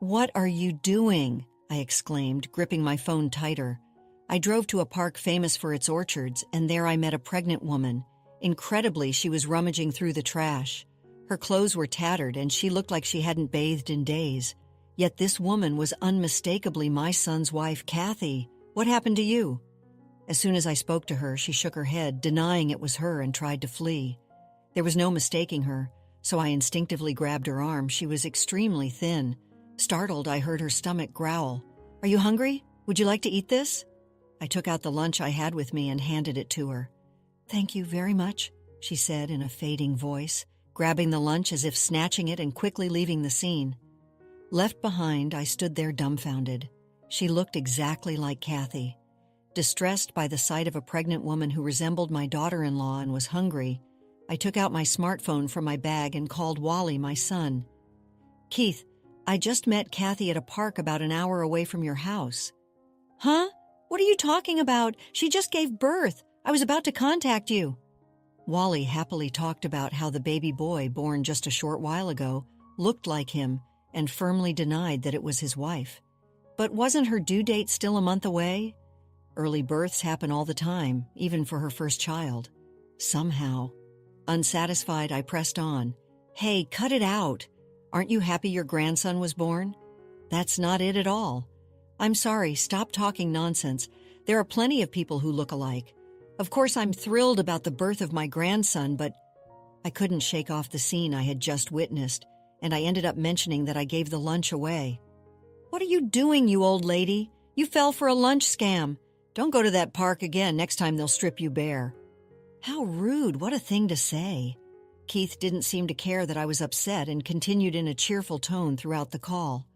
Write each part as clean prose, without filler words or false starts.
"What are you doing?" I exclaimed, gripping my phone tighter. I drove to a park famous for its orchards, and there I met a pregnant woman. Incredibly, she was rummaging through the trash. Her clothes were tattered, and she looked like she hadn't bathed in days. Yet this woman was unmistakably my son's wife, Kathy. "What happened to you?" As soon as I spoke to her, she shook her head, denying it was her, and tried to flee. There was no mistaking her, so I instinctively grabbed her arm. She was extremely thin. Startled, I heard her stomach growl. "Are you hungry? Would you like to eat this?" I took out the lunch I had with me and handed it to her. "Thank you very much," she said in a fading voice, grabbing the lunch as if snatching it and quickly leaving the scene. Left behind, I stood there dumbfounded. She looked exactly like Kathy. Distressed by the sight of a pregnant woman who resembled my daughter-in-law and was hungry, I took out my smartphone from my bag and called Wally, my son. "Keith, I just met Kathy at a park about an hour away from your house." "Huh? What are you talking about? She just gave birth. I was about to contact you." Wally happily talked about how the baby boy born just a short while ago looked like him and firmly denied that it was his wife. But wasn't her due date still a month away? Early births happen all the time, even for her first child. Somehow. Unsatisfied, I pressed on. "Hey, cut it out. Aren't you happy your grandson was born?" "That's not it at all." "I'm sorry, stop talking nonsense. There are plenty of people who look alike. Of course, I'm thrilled about the birth of my grandson, but..." I couldn't shake off the scene I had just witnessed, and I ended up mentioning that I gave the lunch away. "What are you doing, you old lady? You fell for a lunch scam. Don't go to that park again. Next time they'll strip you bare." How rude, what a thing to say. Keith didn't seem to care that I was upset and continued in a cheerful tone throughout the call.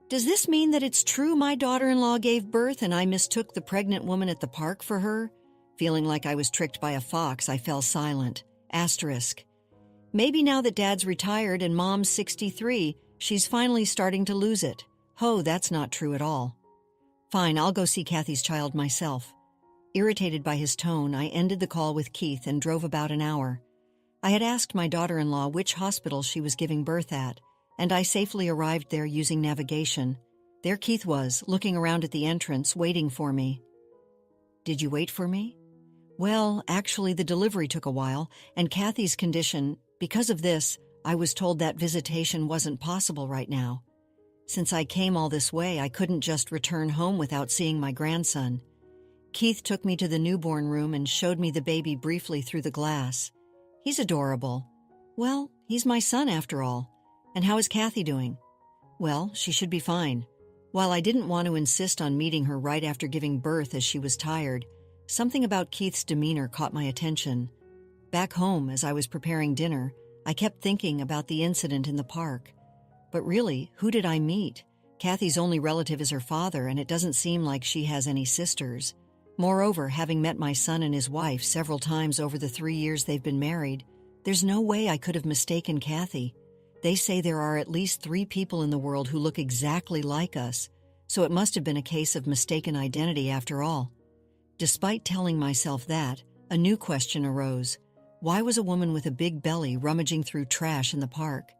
"Does this mean that it's true my daughter-in-law gave birth and I mistook the pregnant woman at the park for her?" Feeling like I was tricked by a fox, I fell silent. Asterisk. Maybe now that Dad's retired and Mom's 63, she's finally starting to lose it. Ho, that's not true at all. Fine, I'll go see Kathy's child myself. Irritated by his tone, I ended the call with Keith and drove about an hour. I had asked my daughter-in-law which hospital she was giving birth at, and I safely arrived there using navigation. There Keith was, looking around at the entrance, waiting for me. "Did you wait for me?" "Well, actually the delivery took a while, and Kathy's condition, because of this, I was told that visitation wasn't possible right now. Since I came all this way, I couldn't just return home without seeing my grandson." Keith took me to the newborn room and showed me the baby briefly through the glass. "He's adorable." "Well, he's my son after all. And how is Kathy doing?" "Well, she should be fine." While I didn't want to insist on meeting her right after giving birth as she was tired, something about Keith's demeanor caught my attention. Back home, as I was preparing dinner, I kept thinking about the incident in the park. But really, who did I meet? Kathy's only relative is her father, and it doesn't seem like she has any sisters. Moreover, having met my son and his wife several times over the 3 years they've been married, there's no way I could have mistaken Kathy. They say there are at least 3 people in the world who look exactly like us, so it must have been a case of mistaken identity after all. Despite telling myself that, a new question arose. Why was a woman with a big belly rummaging through trash in the park?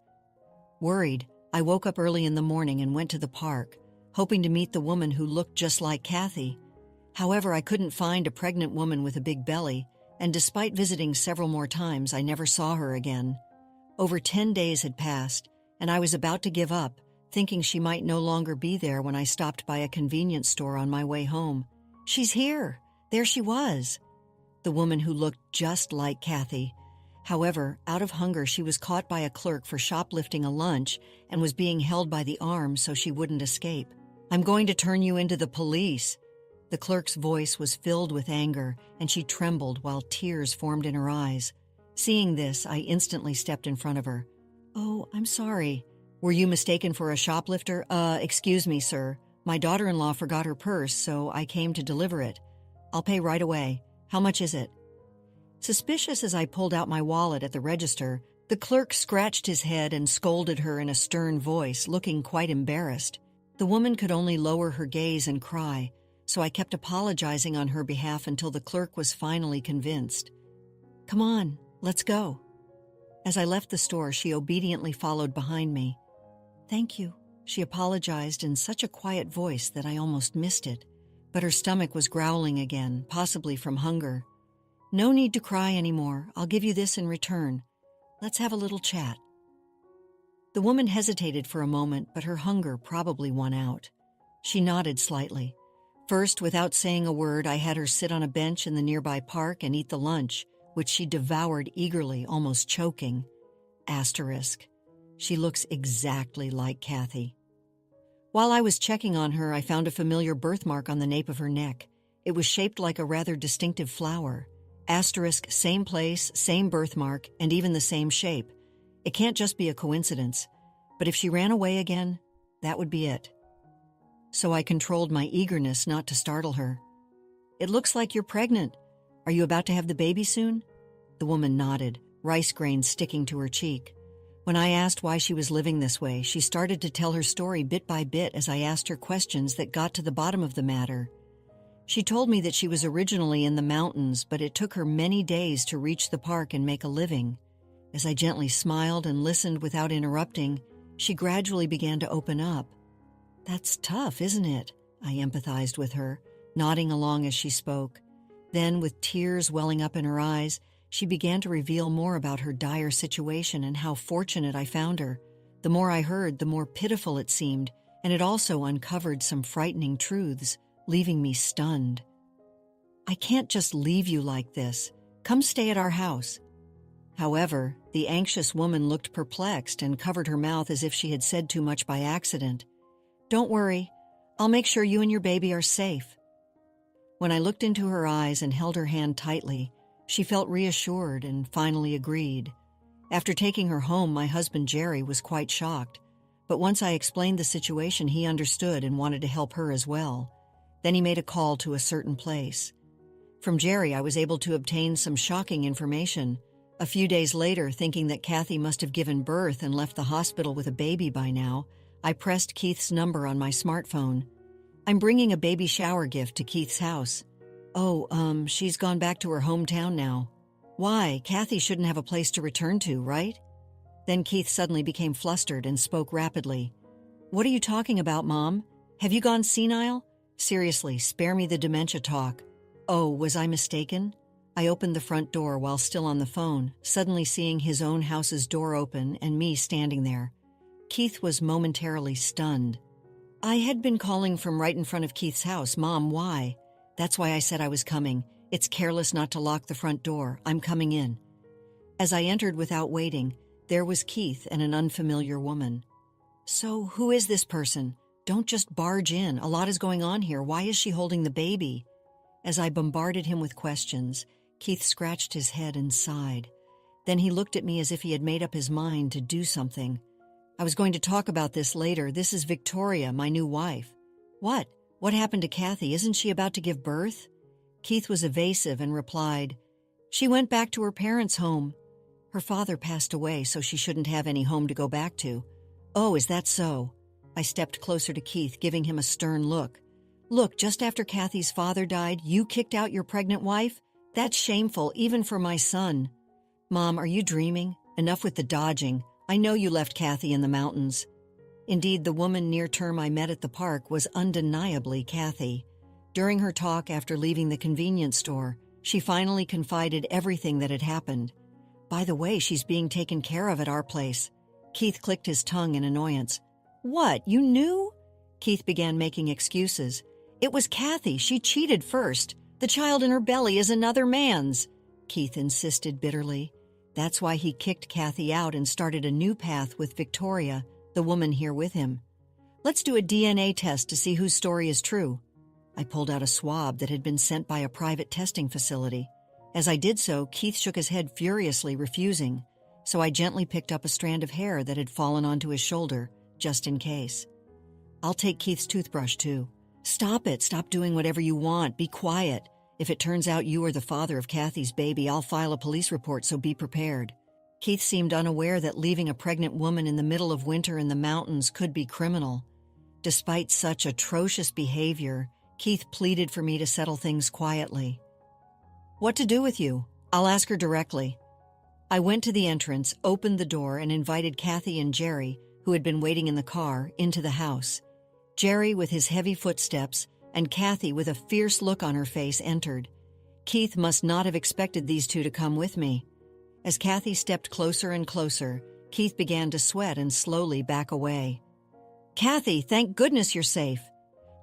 Worried, I woke up early in the morning and went to the park, hoping to meet the woman who looked just like Kathy. However, I couldn't find a pregnant woman with a big belly, and despite visiting several more times, I never saw her again. Over 10 days had passed, and I was about to give up, thinking she might no longer be there when I stopped by a convenience store on my way home. "She's here!" There she was. The woman who looked just like Kathy. However, out of hunger, she was caught by a clerk for shoplifting a lunch and was being held by the arm so she wouldn't escape. "I'm going to turn you into the police." The clerk's voice was filled with anger, and she trembled while tears formed in her eyes. Seeing this, I instantly stepped in front of her. "Oh, I'm sorry. Were you mistaken for a shoplifter?" Excuse me, sir. My daughter-in-law forgot her purse, so I came to deliver it. I'll pay right away. How much is it?" Suspicious as I pulled out my wallet at the register, the clerk scratched his head and scolded her in a stern voice, looking quite embarrassed. The woman could only lower her gaze and cry, so I kept apologizing on her behalf until the clerk was finally convinced. "Come on, let's go." As I left the store, she obediently followed behind me. "Thank you," She apologized in such a quiet voice that I almost missed it, but her stomach was growling again, possibly from hunger. "No need to cry anymore. I'll give you this in return. Let's have a little chat." The woman hesitated for a moment, but her hunger probably won out. She nodded slightly. First, without saying a word, I had her sit on a bench in the nearby park and eat the lunch, which she devoured eagerly, almost choking. Asterisk. She looks exactly like Kathy. While I was checking on her, I found a familiar birthmark on the nape of her neck. It was shaped like a rather distinctive flower. Asterisk, same place, same birthmark, and even the same shape. It can't just be a coincidence. But if she ran away again, that would be it. So I controlled my eagerness not to startle her. "It looks like you're pregnant. Are you about to have the baby soon?" The woman nodded, rice grains sticking to her cheek. When I asked why she was living this way, she started to tell her story bit by bit as I asked her questions that got to the bottom of the matter. She told me that she was originally in the mountains, but it took her many days to reach the park and make a living. As I gently smiled and listened without interrupting, she gradually began to open up. "That's tough, isn't it?" I empathized with her, nodding along as she spoke. Then, with tears welling up in her eyes, she began to reveal more about her dire situation and how fortunate I found her. The more I heard, the more pitiful it seemed, and it also uncovered some frightening truths, leaving me stunned. "I can't just leave you like this. Come stay at our house." However, the anxious woman looked perplexed and covered her mouth as if she had said too much by accident. "Don't worry. I'll make sure you and your baby are safe." When I looked into her eyes and held her hand tightly, she felt reassured and finally agreed. After taking her home, my husband Jerry was quite shocked. But once I explained the situation, he understood and wanted to help her as well. Then he made a call to a certain place. From Jerry, I was able to obtain some shocking information. A few days later, thinking that Kathy must have given birth and left the hospital with a baby by now, I pressed Keith's number on my smartphone. "I'm bringing a baby shower gift to Keith's house." "Oh, she's gone back to her hometown now." "Why? Kathy shouldn't have a place to return to, right?" Then Keith suddenly became flustered and spoke rapidly. "What are you talking about, Mom? Have you gone senile? Seriously, spare me the dementia talk." "Oh, was I mistaken?" I opened the front door while still on the phone, suddenly seeing his own house's door open and me standing there. Keith was momentarily stunned. "I had been calling from right in front of Keith's house. Mom, why?" "That's why I said I was coming. It's careless not to lock the front door. I'm coming in." As I entered without waiting, there was Keith and an unfamiliar woman. "So, who is this person? Don't just barge in. A lot is going on here. Why is she holding the baby?" As I bombarded him with questions, Keith scratched his head and sighed. Then he looked at me as if he had made up his mind to do something. "I was going to talk about this later. This is Victoria, my new wife." "What? What happened to Kathy? Isn't she about to give birth?" Keith was evasive and replied, "She went back to her parents' home. Her father passed away, so she shouldn't have any home to go back to." "Oh, is that so?" I stepped closer to Keith, giving him a stern look. "Look, just after Kathy's father died, you kicked out your pregnant wife? That's shameful, even for my son." "Mom, are you dreaming? Enough with the dodging. I know you left Kathy in the mountains." Indeed, the woman near term I met at the park was undeniably Kathy. During her talk after leaving the convenience store, she finally confided everything that had happened. "By the way, she's being taken care of at our place." Keith clicked his tongue in annoyance. "What, you knew?" Keith began making excuses. "It was Kathy. She cheated first. The child in her belly is another man's," Keith insisted bitterly. That's why he kicked Kathy out and started a new path with Victoria, the woman here with him. "Let's do a DNA test to see whose story is true." I pulled out a swab that had been sent by a private testing facility. As I did so, Keith shook his head furiously, refusing. So I gently picked up a strand of hair that had fallen onto his shoulder, just in case. "I'll take Keith's toothbrush, too." "Stop it. Stop doing whatever you want. Be quiet. If it turns out you are the father of Kathy's baby, I'll file a police report, so be prepared." Keith seemed unaware that leaving a pregnant woman in the middle of winter in the mountains could be criminal. Despite such atrocious behavior, Keith pleaded for me to settle things quietly. "What to do with you? I'll ask her directly." I went to the entrance, opened the door, and invited Kathy and Jerry, who had been waiting in the car, into the house. Jerry, with his heavy footsteps, and Kathy, with a fierce look on her face, entered. Keith must not have expected these two to come with me. As Kathy stepped closer and closer, Keith began to sweat and slowly back away. "Kathy, thank goodness you're safe."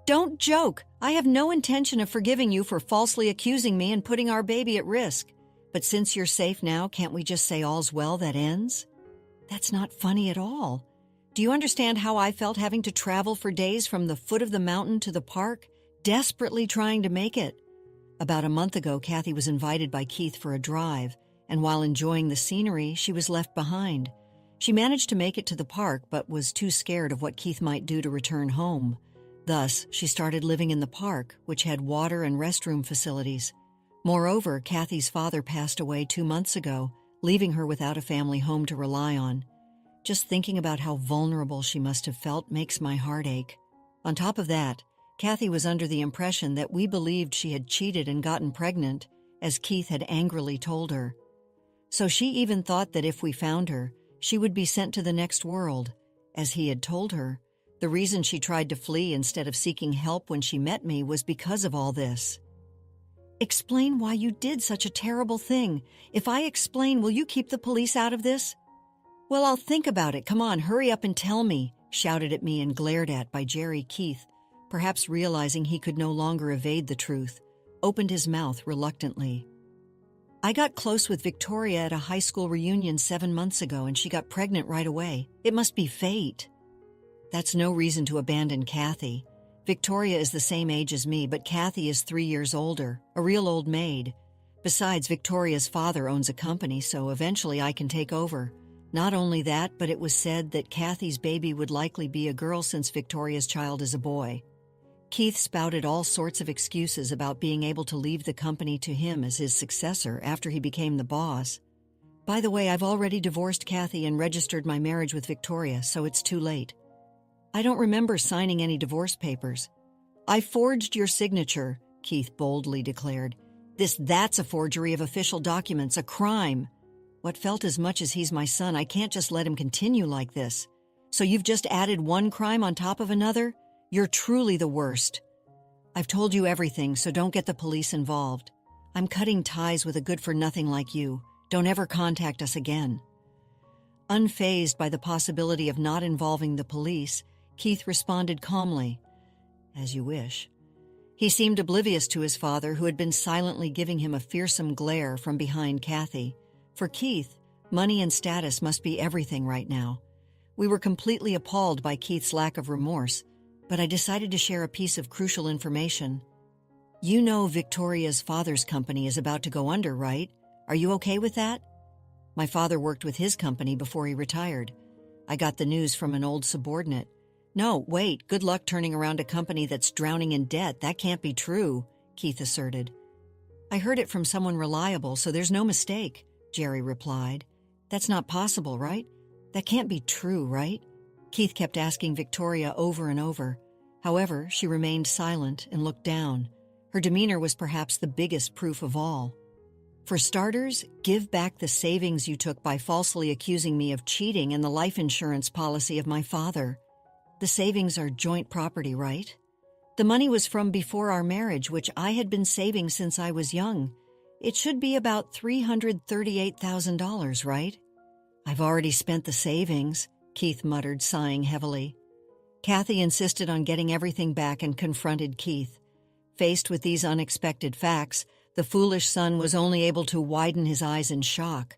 "Don't joke. I have no intention of forgiving you for falsely accusing me and putting our baby at risk. But since you're safe now, can't we just say all's well that ends?" "That's not funny at all. Do you understand how I felt having to travel for days from the foot of the mountain to the park, desperately trying to make it?" About a month ago, Kathy was invited by Keith for a drive, and while enjoying the scenery, she was left behind. She managed to make it to the park, but was too scared of what Keith might do to return home. Thus, she started living in the park, which had water and restroom facilities. Moreover, Kathy's father passed away 2 months ago, leaving her without a family home to rely on. Just thinking about how vulnerable she must have felt makes my heart ache. On top of that, Kathy was under the impression that we believed she had cheated and gotten pregnant, as Keith had angrily told her. So she even thought that if we found her, she would be sent to the next world, as he had told her. The reason she tried to flee instead of seeking help when she met me was because of all this. "Explain why you did such a terrible thing. If I explain, will you keep the police out of this?" "Well, I'll think about it. Come on, hurry up and tell me," shouted at me and glared at by Jerry. Keith, perhaps realizing he could no longer evade the truth, opened his mouth reluctantly. "I got close with Victoria at a high school reunion 7 months ago, and she got pregnant right away. It must be fate." "That's no reason to abandon Kathy. Victoria is the same age as me, but Kathy is 3 years older, a real old maid. Besides, Victoria's father owns a company, so eventually I can take over. Not only that, but it was said that Kathy's baby would likely be a girl since Victoria's child is a boy." Keith spouted all sorts of excuses about being able to leave the company to him as his successor after he became the boss. "By the way, I've already divorced Kathy and registered my marriage with Victoria, so it's too late." "I don't remember signing any divorce papers." "I forged your signature," Keith boldly declared. That's a forgery of official documents, a crime." What felt as much as he's my son, I can't just let him continue like this. "So you've just added one crime on top of another? You're truly the worst." "I've told you everything, so don't get the police involved. I'm cutting ties with a good-for-nothing like you. Don't ever contact us again." Unfazed by the possibility of not involving the police, Keith responded calmly, "As you wish." He seemed oblivious to his father, who had been silently giving him a fearsome glare from behind Kathy. For Keith, money and status must be everything right now. We were completely appalled by Keith's lack of remorse, but I decided to share a piece of crucial information. "You know Victoria's father's company is about to go under, right? Are you okay with that?" My father worked with his company before he retired. I got the news from an old subordinate. "No, wait, good luck turning around a company that's drowning in debt. That can't be true," Keith asserted. "I heard it from someone reliable, so there's no mistake," Jerry replied. "That's not possible, right? That can't be true, right?" Keith kept asking Victoria over and over. However, she remained silent and looked down. Her demeanor was perhaps the biggest proof of all. "For starters, give back the savings you took by falsely accusing me of cheating and the life insurance policy of my father. The savings are joint property, right? The money was from before our marriage, which I had been saving since I was young. It should be about $338,000, right?" "I've already spent the savings," Keith muttered, sighing heavily. Kathy insisted on getting everything back and confronted Keith. Faced with these unexpected facts, the foolish son was only able to widen his eyes in shock.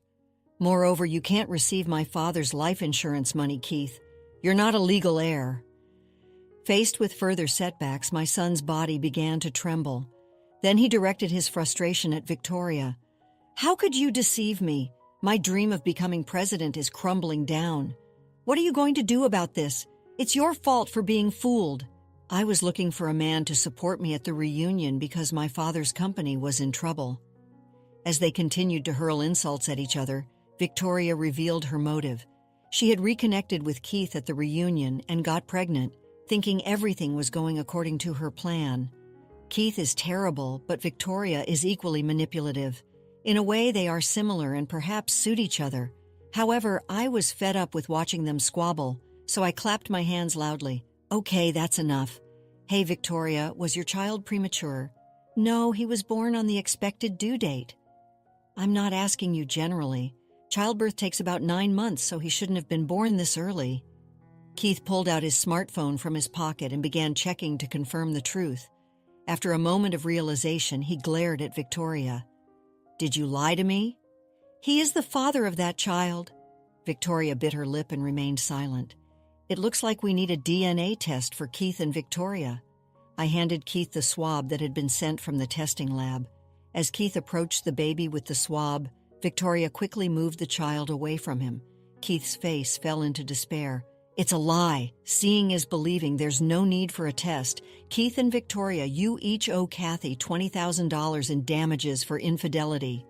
"Moreover, you can't receive my father's life insurance money, Keith. You're not a legal heir." Faced with further setbacks, my son's body began to tremble. Then he directed his frustration at Victoria. "How could you deceive me? My dream of becoming president is crumbling down. What are you going to do about this? It's your fault for being fooled. I was looking for a man to support me at the reunion because my father's company was in trouble." As they continued to hurl insults at each other, Victoria revealed her motive. She had reconnected with Keith at the reunion and got pregnant, thinking everything was going according to her plan. Keith is terrible, but Victoria is equally manipulative. In a way, they are similar and perhaps suit each other. However, I was fed up with watching them squabble, so I clapped my hands loudly. Okay, that's enough. Hey, Victoria, was your child premature? No, he was born on the expected due date. I'm not asking you generally. Childbirth takes about 9 months, so he shouldn't have been born this early. Keith pulled out his smartphone from his pocket and began checking to confirm the truth. After a moment of realization, he glared at Victoria. Did you lie to me? He is the father of that child. Victoria bit her lip and remained silent. It looks like we need a DNA test for Keith and Victoria. I handed Keith the swab that had been sent from the testing lab. As Keith approached the baby with the swab, Victoria quickly moved the child away from him. Keith's face fell into despair. It's a lie. Seeing is believing. There's no need for a test. Keith and Victoria, you each owe Kathy $20,000 in damages for infidelity.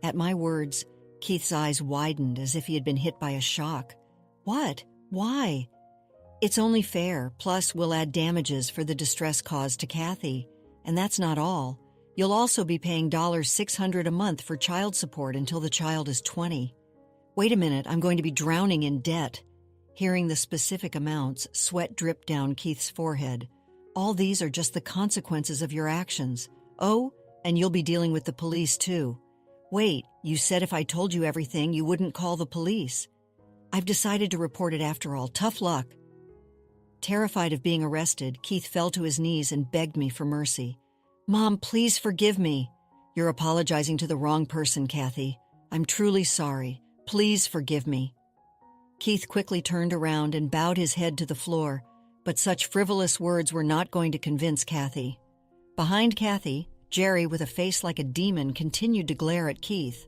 At my words, Keith's eyes widened as if he had been hit by a shock. What? Why? It's only fair, plus we'll add damages for the distress caused to Kathy. And that's not all. You'll also be paying $600 a month for child support until the child is 20. Wait a minute, I'm going to be drowning in debt. Hearing the specific amounts, sweat dripped down Keith's forehead. All these are just the consequences of your actions. Oh, and you'll be dealing with the police too. Wait, you said if I told you everything, you wouldn't call the police. I've decided to report it after all. Tough luck. Terrified of being arrested, Keith fell to his knees and begged me for mercy. Mom, please forgive me. You're apologizing to the wrong person, Kathy. I'm truly sorry. Please forgive me. Keith quickly turned around and bowed his head to the floor, but such frivolous words were not going to convince Kathy. Behind Kathy, Jerry, with a face like a demon, continued to glare at Keith.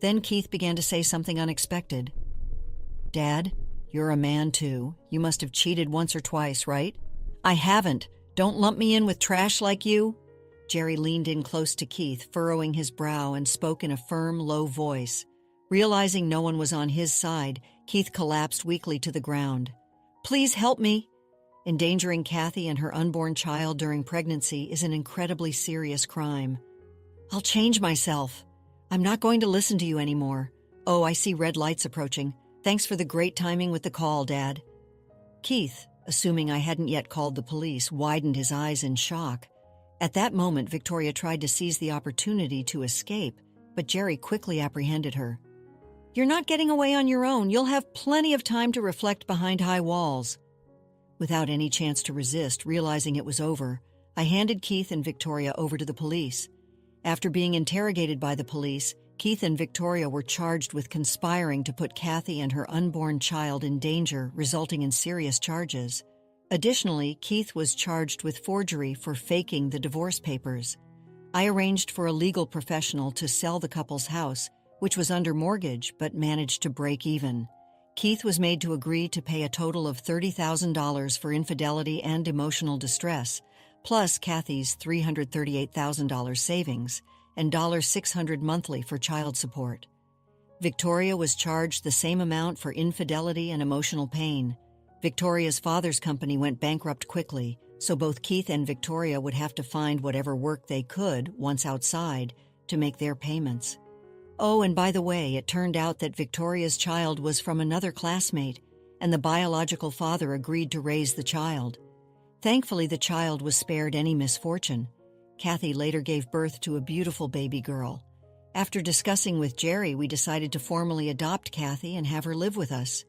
Then Keith began to say something unexpected. Dad, you're a man too. You must have cheated once or twice, right? I haven't. Don't lump me in with trash like you. Jerry leaned in close to Keith, furrowing his brow, and spoke in a firm, low voice. Realizing no one was on his side, Keith collapsed weakly to the ground. Please help me. Endangering Kathy and her unborn child during pregnancy is an incredibly serious crime. I'll change myself. I'm not going to listen to you anymore. Oh, I see red lights approaching. Thanks for the great timing with the call, Dad. Keith, assuming I hadn't yet called the police, widened his eyes in shock. At that moment, Victoria tried to seize the opportunity to escape, but Jerry quickly apprehended her. You're not getting away on your own. You'll have plenty of time to reflect behind high walls. Without any chance to resist, realizing it was over, I handed Keith and Victoria over to the police. After being interrogated by the police, Keith and Victoria were charged with conspiring to put Kathy and her unborn child in danger, resulting in serious charges. Additionally, Keith was charged with forgery for faking the divorce papers. I arranged for a legal professional to sell the couple's house, which was under mortgage but managed to break even. Keith was made to agree to pay a total of $30,000 for infidelity and emotional distress, plus Kathy's $338,000 savings and $600 monthly for child support. Victoria was charged the same amount for infidelity and emotional pain. Victoria's father's company went bankrupt quickly, so both Keith and Victoria would have to find whatever work they could, once outside, to make their payments. Oh, and by the way, it turned out that Victoria's child was from another classmate, and the biological father agreed to raise the child. Thankfully, the child was spared any misfortune. Kathy later gave birth to a beautiful baby girl. After discussing with Jerry, we decided to formally adopt Kathy and have her live with us.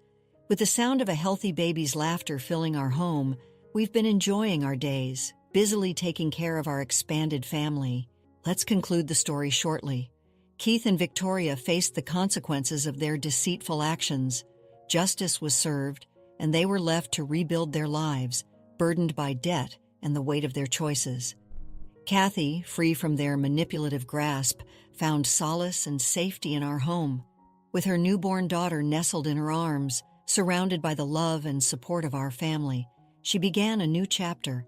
With the sound of a healthy baby's laughter filling our home, we've been enjoying our days, busily taking care of our expanded family. Let's conclude the story shortly. Keith and Victoria faced the consequences of their deceitful actions. Justice was served, and they were left to rebuild their lives, burdened by debt and the weight of their choices. Kathy, free from their manipulative grasp, found solace and safety in our home. With her newborn daughter nestled in her arms, surrounded by the love and support of our family, she began a new chapter.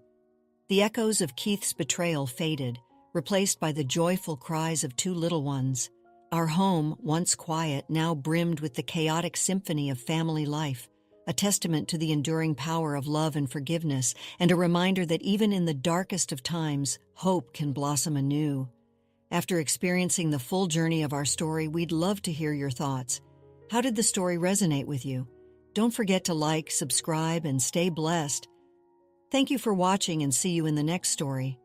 The echoes of Keith's betrayal faded, replaced by the joyful cries of two little ones. Our home, once quiet, now brimmed with the chaotic symphony of family life, a testament to the enduring power of love and forgiveness, and a reminder that even in the darkest of times, hope can blossom anew. After experiencing the full journey of our story, we'd love to hear your thoughts. How did the story resonate with you? Don't forget to like, subscribe, and stay blessed. Thank you for watching and see you in the next story.